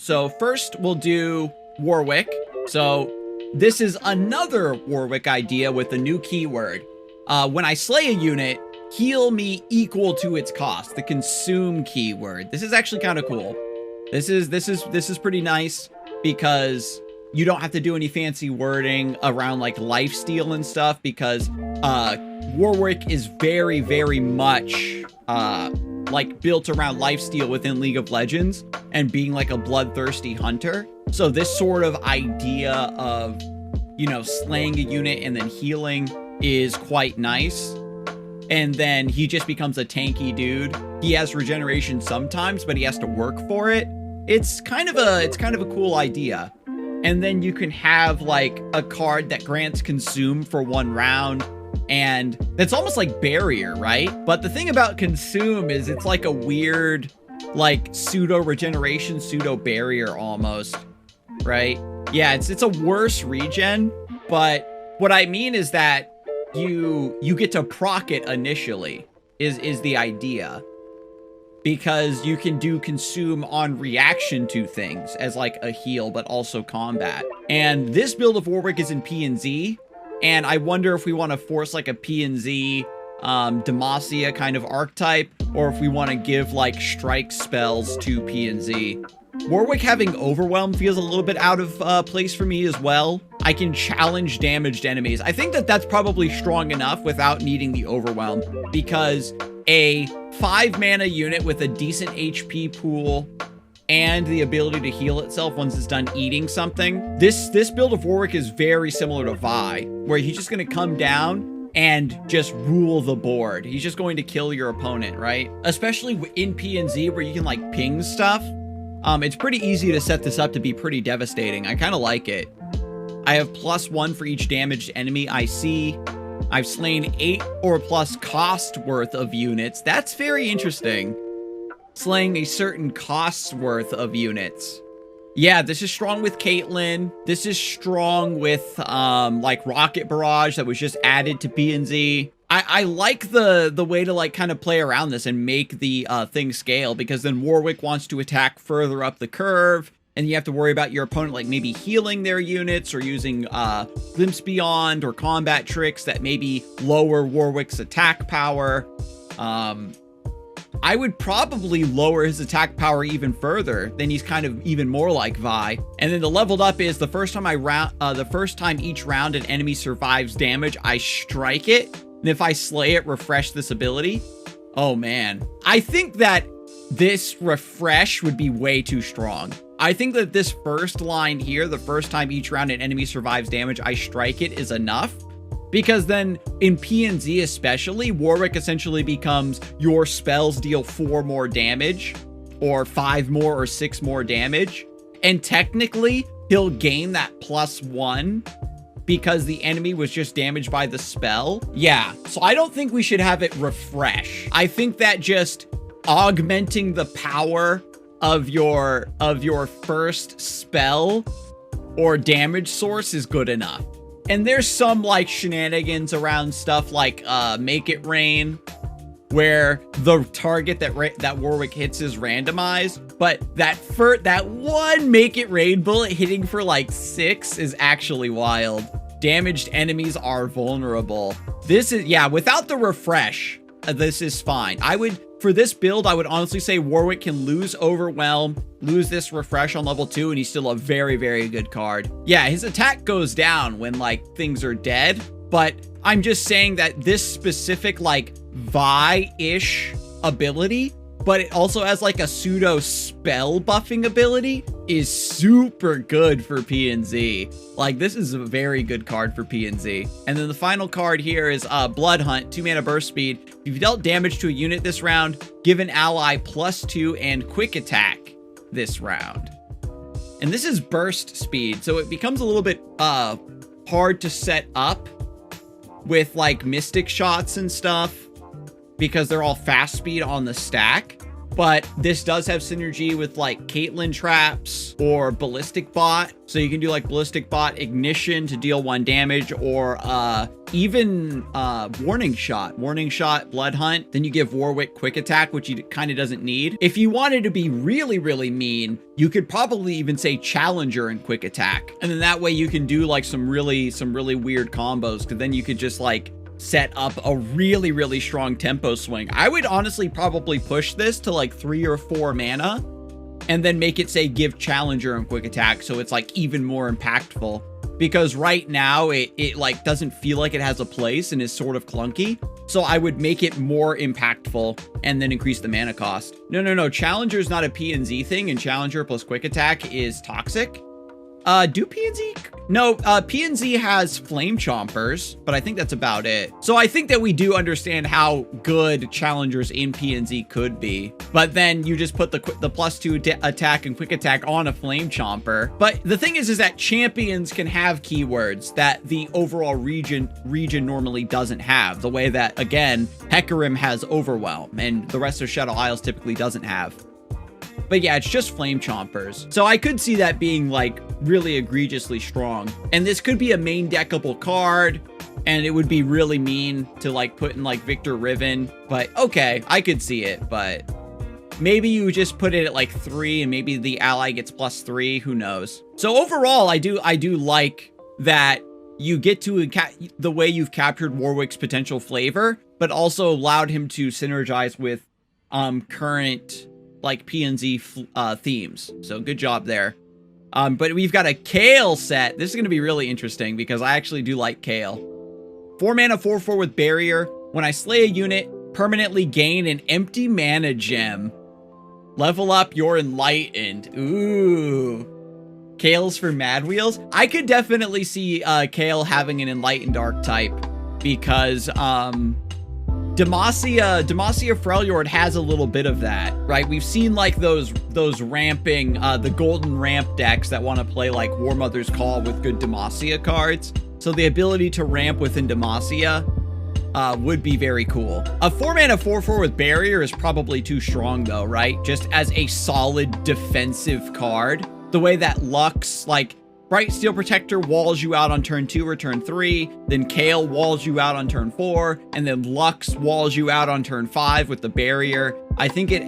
So first we'll do Warwick. So this is another Warwick idea with a new keyword. When I slay a unit, heal me equal to its cost, the consume keyword. This is actually kind of cool. This is pretty nice because you don't have to do any fancy wording around like lifesteal and stuff, because Warwick is very, very much like built around lifesteal within League of Legends and being like a bloodthirsty hunter. So this sort of idea of, you know, slaying a unit and then healing is quite nice. And then he just becomes a tanky dude. He has regeneration sometimes, but he has to work for it. It's kind of a cool idea. And then you can have like a card that grants consume for 1 round, and that's almost like barrier, right? But the thing about consume is it's like a weird like pseudo regeneration, pseudo barrier almost, right? Yeah, it's a worse regen, but what I mean is that you get to proc it initially is the idea, because you can do consume on reaction to things as like a heal, but also combat. And this build of Warwick is in P and Z, and I wonder if we want to force like a P and Z Demacia kind of archetype, or if we want to give like strike spells to P and Z. Warwick having Overwhelm feels a little bit out of place for me as well. I can challenge damaged enemies. I think that that's probably strong enough without needing the Overwhelm, because a 5 mana unit with a decent HP pool and the ability to heal itself once it's done eating something. This build of Warwick is very similar to Vi, where he's just going to come down and just rule the board. He's just going to kill your opponent, right? Especially in P and Z, where you can like ping stuff. It's pretty easy to set this up to be pretty devastating. I kind of like it. I have +1 for each damaged enemy I see. I've slain 8 or plus cost worth of units. That's very interesting. Slaying a certain cost worth of units. Yeah, this is strong with Caitlyn. This is strong with like Rocket Barrage that was just added to P and Z. I like the way to like kind of play around this and make the thing scale, because then Warwick wants to attack further up the curve, and you have to worry about your opponent like maybe healing their units or using Glimpse Beyond or combat tricks that maybe lower Warwick's attack power. I would probably lower his attack power even further. Then he's kind of even more like Vi. And then the leveled up is the first time each round an enemy survives damage, I strike it. And if I slay it, refresh this ability. Oh man. I think that this refresh would be way too strong. I think that this first line here, the first time each round an enemy survives damage, I strike it, is enough. Because then in P and Z especially, Warwick essentially becomes your spells deal 4 more damage, or 5 more or 6 more damage. And technically, he'll gain that +1 because the enemy was just damaged by the spell. Yeah, so I don't think we should have it refresh. I think that just augmenting the power of your first spell or damage source is good enough. And there's some like shenanigans around stuff like Make It Rain, where the target that Warwick hits is randomized, but that one Make It Rain bullet hitting for like 6 is actually wild. Damaged enemies are vulnerable. This is, yeah, without the refresh, this is fine. For this build, I would honestly say Warwick can lose Overwhelm, lose this refresh on level 2, and he's still a very, very good card. Yeah, his attack goes down when like things are dead, but I'm just saying that this specific like Vi-ish ability, but it also has like a pseudo spell buffing ability, is super good for P and Z. Like, this is a very good card for P and Z. And then the final card here is Blood Hunt, 2 mana burst speed. If you've dealt damage to a unit this round, give an ally +2 and quick attack this round. And this is burst speed, so it becomes a little bit hard to set up with like mystic shots and stuff, because they're all fast speed on the stack. but this does have synergy with like Caitlyn traps or ballistic bot. So you can do like ballistic bot ignition to deal 1 damage, or even warning shot, blood hunt. Then you give Warwick quick attack, which he kind of doesn't need. If you wanted to be really, really mean, you could probably even say challenger and quick attack. And then that way you can do like some really weird combos, because then you could just like set up a really, really strong tempo swing. I would honestly probably push this to like 3 or 4 mana and then make it say give challenger and quick attack, so it's like even more impactful, because right now it like doesn't feel like it has a place and is sort of clunky. So I would make it more impactful and then increase the mana cost. No, challenger is not a P and Z thing, and challenger plus quick attack is toxic. Do PNZ? No, PNZ has flame chompers, but I think that's about it. So I think that we do understand how good challengers in PNZ could be, but then you just put the +2 attack and quick attack on a flame chomper. But the thing is that champions can have keywords that the overall region normally doesn't have, the way that, again, Hecarim has overwhelm and the rest of Shadow Isles typically doesn't have. But yeah, it's just flame chompers. So I could see that being like really egregiously strong. And this could be a main deckable card, and it would be really mean to like put in like Victor Riven. But okay, I could see it, but maybe you just put it at like 3 and maybe the ally gets +3, who knows. So overall, I do like that you get to the way you've captured Warwick's potential flavor, but also allowed him to synergize with current like PNZ themes. So good job there. But we've got a Kale set. This is going to be really interesting because I actually do like Kale. 4 mana, 4/4 with barrier. When I slay a unit, permanently gain an empty mana gem. Level up your enlightened. Ooh. Kale's for Mad Wheels. I could definitely see Kale having an enlightened archetype, because Demacia Freljord has a little bit of that, right? We've seen like those ramping, the golden ramp decks that want to play like War Mother's Call with good Demacia cards. So the ability to ramp within Demacia would be very cool. A 4 mana 4/4 with barrier is probably too strong though, right? Just as a solid defensive card. The way that Lux, like, Bright Steel Protector walls you out on turn 2 or turn 3, then Kale walls you out on turn 4, and then Lux walls you out on turn 5 with the barrier. I think it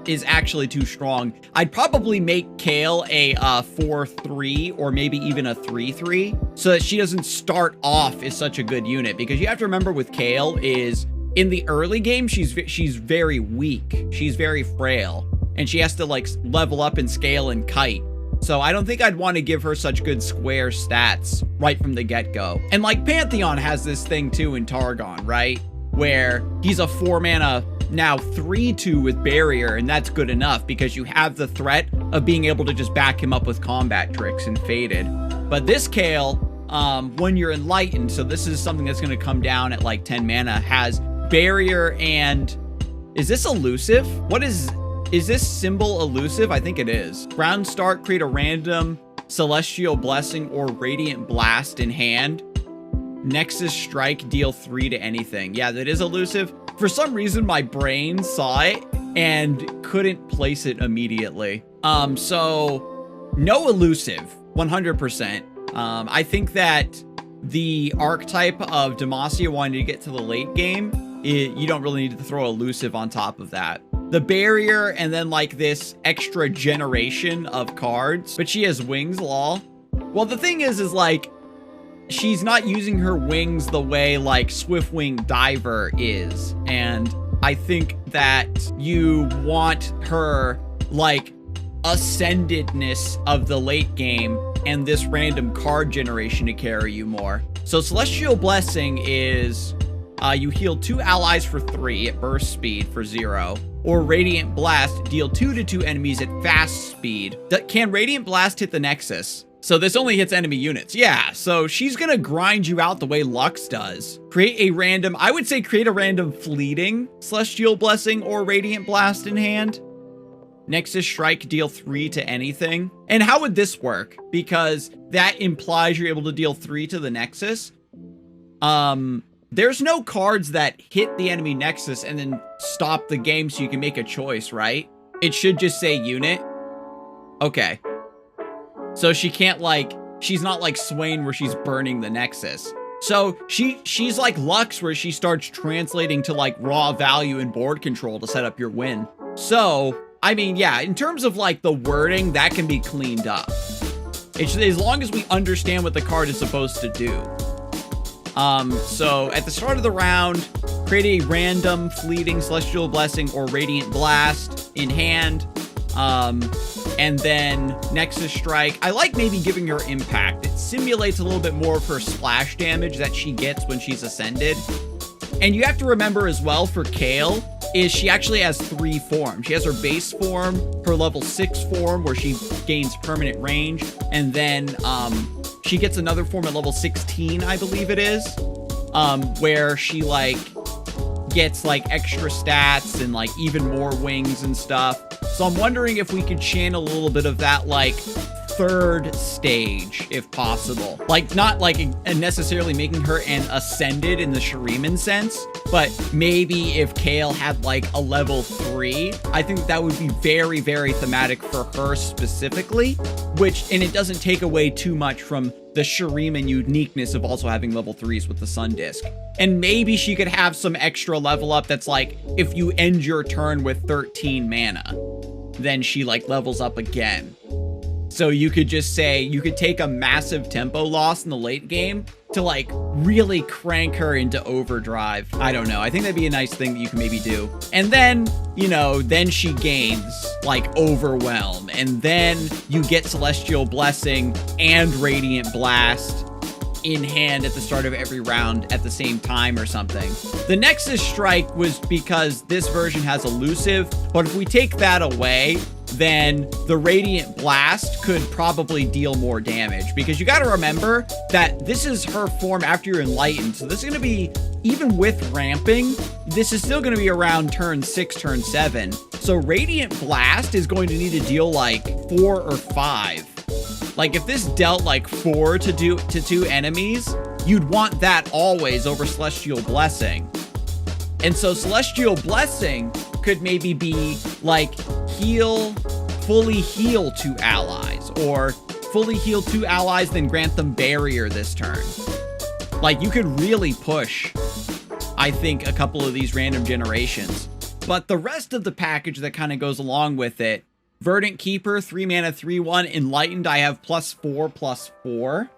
is actually too strong. I'd probably make Kale a 4/3 or maybe even a 3/3 so that she doesn't start off as such a good unit, because you have to remember with Kale is in the early game she's very weak. She's very frail, and she has to like level up and scale and kite. So I don't think I'd want to give her such good square stats right from the get-go. And like Pantheon has this thing too in Targon, right? Where he's a 4 mana, now 3/2 with barrier, and that's good enough because you have the threat of being able to just back him up with combat tricks and faded. But this Kale, when you're enlightened, so this is something that's going to come down at like 10 mana, has barrier and... Is this elusive? Is this symbol elusive? I think it is. Round start, create a random Celestial Blessing or Radiant Blast in hand. Nexus Strike, deal 3 to anything. Yeah, that is elusive. For some reason, my brain saw it and couldn't place it immediately. So no elusive, 100%. I think that the archetype of Demacia wanting to get to the late game, you don't really need to throw elusive on top of that. The barrier and then like this extra generation of cards, but she has wings, lol. Well, the thing is like, she's not using her wings the way like Swiftwing Diver is. And I think that you want her like ascendedness of the late game and this random card generation to carry you more. So Celestial Blessing is you heal 2 allies for 3 at burst speed for 0. Or Radiant Blast, deal 2 to 2 enemies at fast speed. Can Radiant Blast hit the Nexus? So this only hits enemy units. Yeah, so she's gonna grind you out the way Lux does. Create a random, I would say create a random fleeting Celestial Blessing or Radiant Blast in hand. Nexus Strike, deal 3 to anything. And how would this work? Because that implies you're able to deal 3 to the Nexus. there's no cards that hit the enemy nexus and then stop the game so you can make a choice, right? It should just say unit. Okay. So she can't like, she's not like Swain where she's burning the nexus. So she's like Lux where she starts translating to like raw value and board control to set up your win. So, I mean, yeah, in terms of like the wording, that can be cleaned up. It's as long as we understand what the card is supposed to do. So at the start of the round, create a random fleeting Celestial Blessing or Radiant Blast in hand. And then Nexus Strike. I like maybe giving her impact. It simulates a little bit more of her splash damage that she gets when she's ascended. And you have to remember as well for Kale is she actually has 3 forms. She has her base form, her level 6 form where she gains permanent range, and then she gets another form at level 16, I believe it is, where she like gets like extra stats and like even more wings and stuff. So I'm wondering if we could channel a little bit of that like 3rd stage, if possible. Like, not like necessarily making her an ascended in the Shuriman sense, but maybe if Kale had like a level 3, I think that would be very, very thematic for her specifically, and it doesn't take away too much from the Shuriman uniqueness of also having level 3s with the Sun Disc. And maybe she could have some extra level up that's like, if you end your turn with 13 mana, then she like levels up again. So you could just say, you could take a massive tempo loss in the late game to like really crank her into overdrive. I don't know. I think that'd be a nice thing that you can maybe do. And then, you know, then she gains like Overwhelm. And then you get Celestial Blessing and Radiant Blast in hand at the start of every round at the same time or something. The Nexus Strike was because this version has elusive, but if we take that away, then the Radiant Blast could probably deal more damage, because you got to remember that this is her form after you're enlightened. So this is going to be, even with ramping, this is still going to be around turn 6, turn 7. So Radiant Blast is going to need to deal like 4 or 5. Like if this dealt like 4 to 2 enemies, you'd want that always over Celestial Blessing. And so Celestial Blessing could maybe be like fully heal 2 allies, or fully heal 2 allies, then grant them barrier this turn. Like you could really push, I think, a couple of these random generations. But the rest of the package that kind of goes along with it, Verdant Keeper, 3 mana, 3/1, Enlightened, I have +4/+4.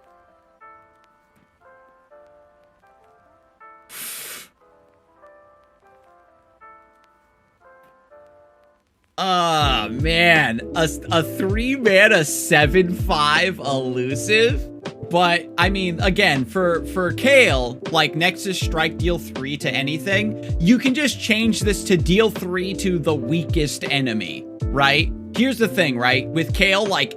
Ah, man, a 3 mana 7/5 elusive. But I mean, again, for Kale, like Nexus Strike, deal 3 to anything, you can just change this to deal 3 to the weakest enemy, right? Here's the thing, right? With Kale, like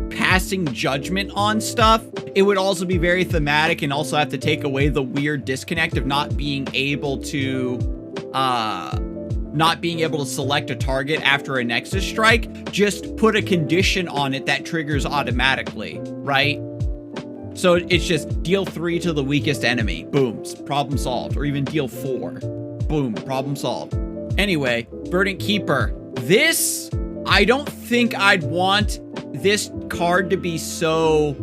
passing judgment on stuff, it would also be very thematic and also have to take away the weird disconnect of not being able to select a target after a Nexus Strike. Just put a condition on it that triggers automatically, right? So it's just deal 3 to the weakest enemy. Boom, problem solved. Or even deal 4. Boom, problem solved. Anyway, Verdant Keeper. This, I don't think I'd want this card to be so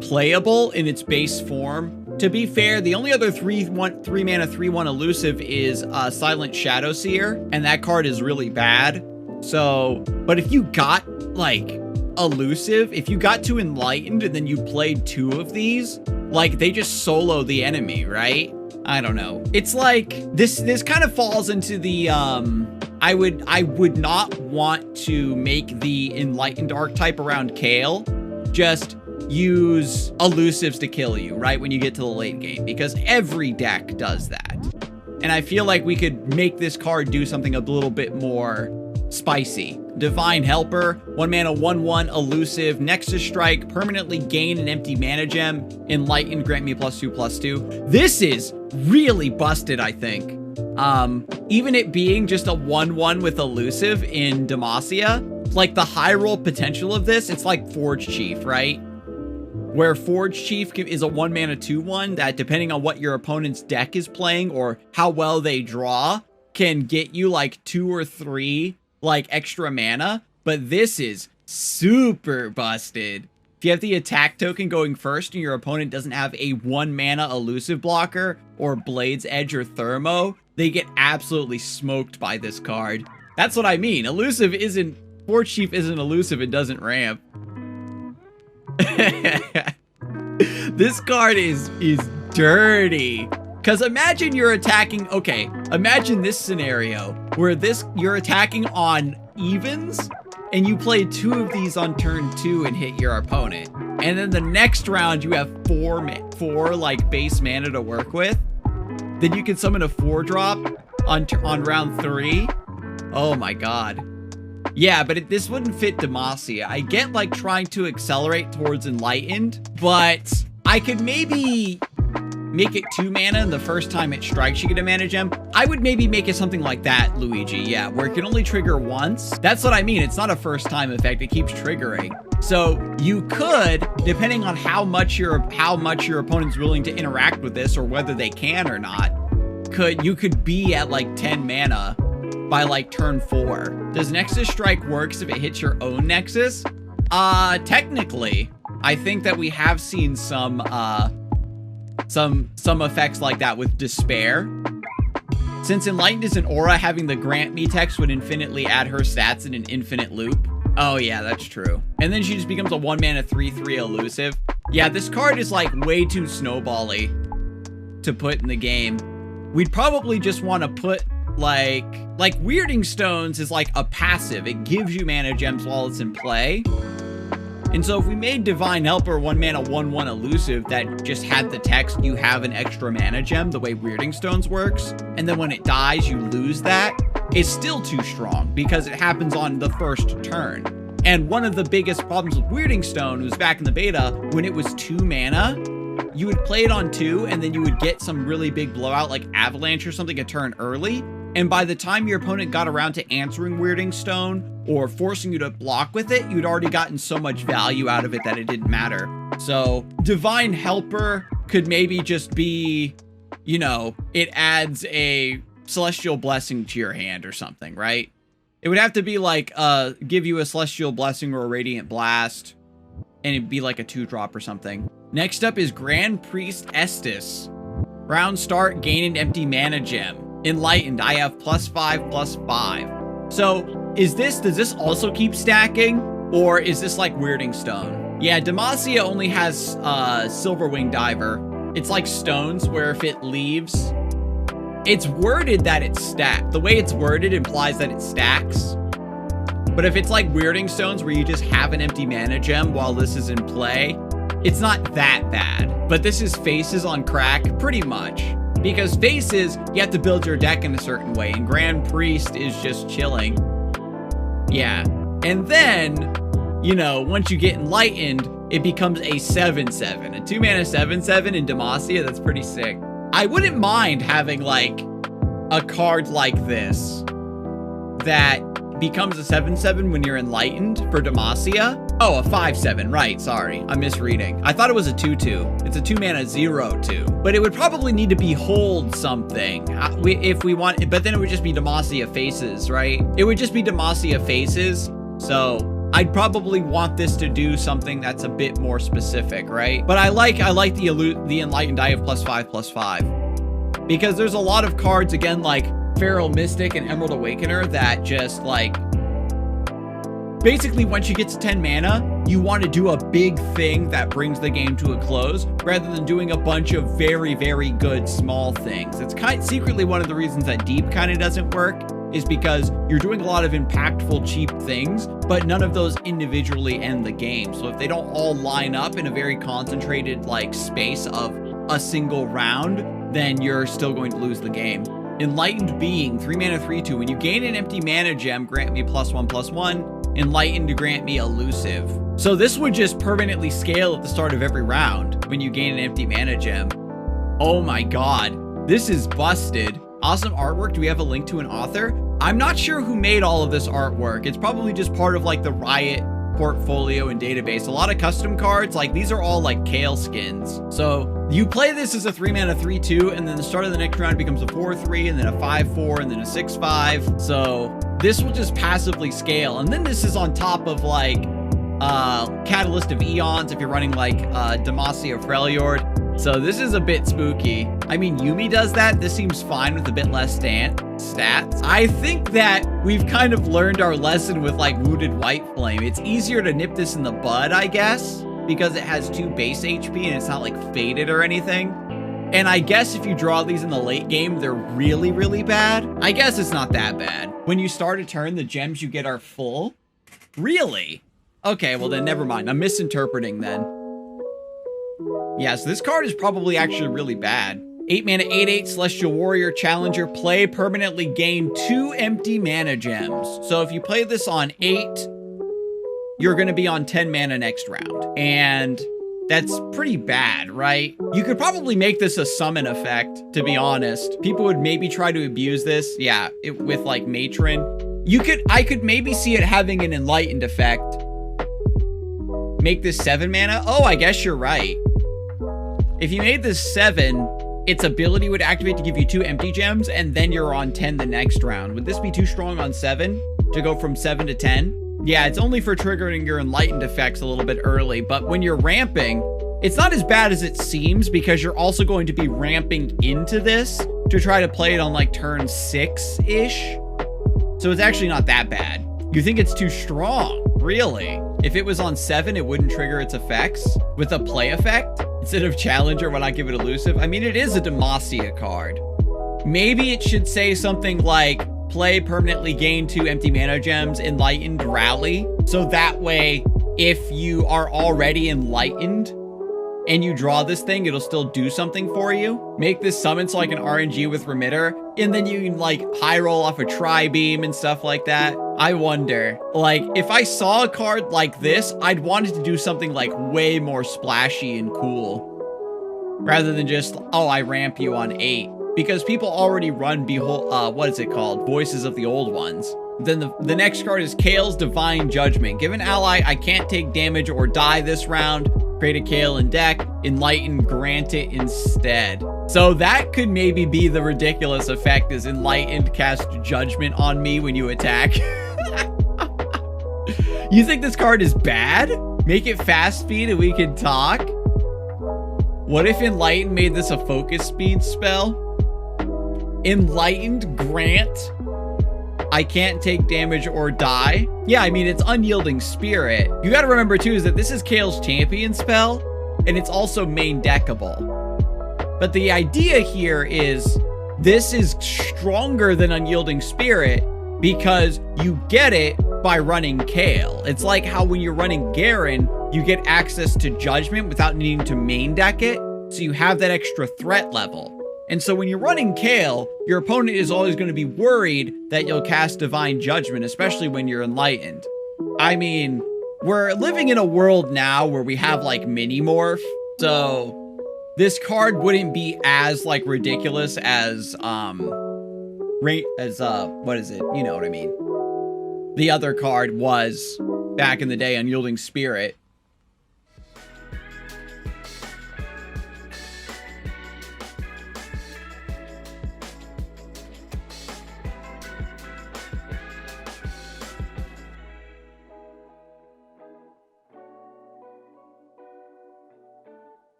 playable in its base form. To be fair, the only other 3 mana 3/1 elusive is Silent Shadowseer, and that card is really bad. So, but if you got like elusive, if you got to Enlightened and then you played 2 of these, like they just solo the enemy, right? I don't know. It's like this kind of falls into the I would not want to make the Enlightened archetype around Kale just use elusives to kill you, right, when you get to the late game, because every deck does that. And I feel like we could make this card do something a little bit more spicy. Divine Helper, 1 mana 1/1 elusive, Nexus Strike, permanently gain an empty mana gem, Enlightened, grant me +2/+2. This is really busted, I think. Even it being just a 1/1 with elusive in Demacia, like the high roll potential of this, it's like Forge Chief, right? where Forge Chief is a 1-mana 2/1 that, depending on what your opponent's deck is playing or how well they draw, can get you like 2 or 3 like extra mana. But this is super busted. If you have the attack token going first and your opponent doesn't have a 1-mana elusive blocker or Blade's Edge or Thermo, they get absolutely smoked by this card. That's what I mean. Elusive isn't... Forge Chief isn't elusive, it doesn't ramp. This card is dirty. Because imagine you're attacking... Okay, imagine this scenario where you're attacking on evens and you play 2 of these on turn 2 and hit your opponent. And then the next round you have 4 like base mana to work with. Then you can summon a 4-drop on round 3. Oh my god. Yeah, but this wouldn't fit Demacia. I get like trying to accelerate towards Enlightened, but I could maybe make it 2 mana and the first time it strikes you get a mana gem. I would maybe make it something like that, Luigi, yeah, where it can only trigger once. That's what I mean, it's not a first time effect, it keeps triggering. So you could, depending on how much your opponent's willing to interact with this or whether they can or not, you could be at like 10 mana by like turn 4. Does Nexus Strike works if it hits your own Nexus? Technically, I think that we have seen some effects like that with Despair. Since Enlightened is an aura, having the Grant Me text would infinitely add her stats in an infinite loop. Oh yeah, that's true. And then she just becomes a 1-mana 3/3 elusive. Yeah, this card is like way too snowbally to put in the game. We'd probably just want to put like Weirding Stones is like a passive. It gives you mana gems while it's in play. And so if we made Divine Helper 1-mana 1/1 elusive that just had the text, you have an extra mana gem, the way Weirding Stones works, and then when it dies, you lose that, it's still too strong because it happens on the first turn. And one of the biggest problems with Weirding Stone was back in the beta, when it was 2 mana, you would play it on 2 and then you would get some really big blowout like Avalanche or something a turn early. And by the time your opponent got around to answering Weirding Stone or forcing you to block with it, you'd already gotten so much value out of it that it didn't matter. So Divine Helper could maybe just be, you know, it adds a Celestial Blessing to your hand or something, right? It would have to be like, give you a Celestial Blessing or a Radiant Blast, and it'd be like a 2-drop or something. Next up is Grand Priest Estus. Round start, gain an empty mana gem. Enlightened, I have +5/+5. So, does this also keep stacking? Or is this like Weirding Stone? Yeah, Demacia only has Silverwing Diver. It's like Stones, where if it leaves, it's worded that it's stacked. The way it's worded implies that it stacks. But if it's like Weirding Stones, where you just have an empty mana gem while this is in play, it's not that bad. But this is Faces on crack, pretty much. Because Faces, you have to build your deck in a certain way, and Grand Priest is just chilling. Yeah. And then, you know, once you get Enlightened, it becomes a 7/7. A 2-mana 7/7 in Demacia, that's pretty sick. I wouldn't mind having, like, a card like this that becomes a 7/7 when you're Enlightened for Demacia. Oh, a 5/7, right, sorry, I'm misreading. I thought it was a 2/2. It's a 2-mana 0/2. But it would probably need to be hold something if we want, but then it would just be Demacia Faces, right? It would just be Demacia Faces, so I'd probably want this to do something that's a bit more specific, right? But I like the Enlightened I have +5/+5. Because there's a lot of cards, again, like Feral Mystic and Emerald Awakener that just like, basically once you get to 10 mana, you want to do a big thing that brings the game to a close rather than doing a bunch of very, very good small things. It's secretly one of the reasons that Deep kind of doesn't work, is because you're doing a lot of impactful, cheap things, but none of those individually end the game. So if they don't all line up in a very concentrated like space of a single round, then you're still going to lose the game. Enlightened Being, 3-mana 3/2. When you gain an empty mana gem, grant me +1/+1. Enlightened to grant me elusive. So this would just permanently scale at the start of every round when you gain an empty mana gem. Oh my god, this is busted. Awesome artwork. Do we have a link to an author? I'm not sure who made all of this artwork. It's probably just part of like the Riot portfolio and database. A lot of custom cards, like these are all like Kale skins. So you play this as a 3-mana 3/2, and then the start of the next round it becomes a 4/3, and then a 5/4, and then a 6/5. So this will just passively scale. And then this is on top of like Catalyst of Eons if you're running like Demacian or Freljord. So this is a bit spooky. I mean, Yuumi does that. This seems fine with a bit less stats. I think that we've kind of learned our lesson with like Wounded White Flame. It's easier to nip this in the bud, I guess, because it has 2 base HP and it's not like faded or anything. And I guess if you draw these in the late game, they're really, really bad. I guess it's not that bad. When you start a turn, the gems you get are full. Really? Okay, well then never mind. I'm misinterpreting then. Yeah, so this card is probably actually really bad. 8 mana, 8/8 Celestial Warrior Challenger. Play, permanently gain 2 empty mana gems. So if you play this on 8, you're going to be on 10 mana next round. And that's pretty bad, right? You could probably make this a summon effect, to be honest. People would maybe try to abuse this. Yeah, with like Matron. I could maybe see it having an Enlightened effect. Make this 7 mana? Oh, I guess you're right. If you made this 7, its ability would activate to give you 2 empty gems, and then you're on 10 the next round. Would this be too strong on 7 to go from 7 to 10? Yeah, it's only for triggering your Enlightened effects a little bit early, but when you're ramping, it's not as bad as it seems because you're also going to be ramping into this to try to play it on like turn 6-ish. So it's actually not that bad. You think it's too strong? Really? If it was on 7, it wouldn't trigger its effects with a play effect? Instead of Challenger, why not give it Elusive? I mean, it is a Demacia card. Maybe it should say something like, play, permanently gain 2 empty mana gems, Enlightened, Rally. So that way, if you are already Enlightened and you draw this thing, it'll still do something for you. Make this summon so like an RNG with Remitter, and then you can like high roll off a Tri-Beam and stuff like that. I wonder, like, if I saw a card like this, I'd want it to do something like way more splashy and cool, rather than just, oh, I ramp you on 8. Because people already run what is it called? Voices of the Old Ones. Then the next card is Kale's Divine Judgment. Give an ally I can't take damage or die this round. Create a Kale in deck. Enlighten, grant it instead. So that could maybe be the ridiculous effect, is Enlightened cast Judgment on me when you attack. You think this card is bad? Make it fast speed and we can talk? What if Enlightened made this a focus speed spell? Enlightened, grant, I can't take damage or die. Yeah, I mean, it's Unyielding Spirit. You gotta remember too is that this is Kale's champion spell, and it's also main deckable. But the idea here is this is stronger than Unyielding Spirit because you get it by running Kale. It's like how when you're running Garen, you get access to Judgment without needing to main deck it, so you have that extra threat level. And so when you're running Kale, your opponent is always going to be worried that you'll cast Divine Judgment, especially when you're Enlightened. I mean, we're living in a world now where we have like mini-morph, so this card wouldn't be as like ridiculous as, what is it? You know what I mean. The other card was, back in the day, Unyielding Spirit.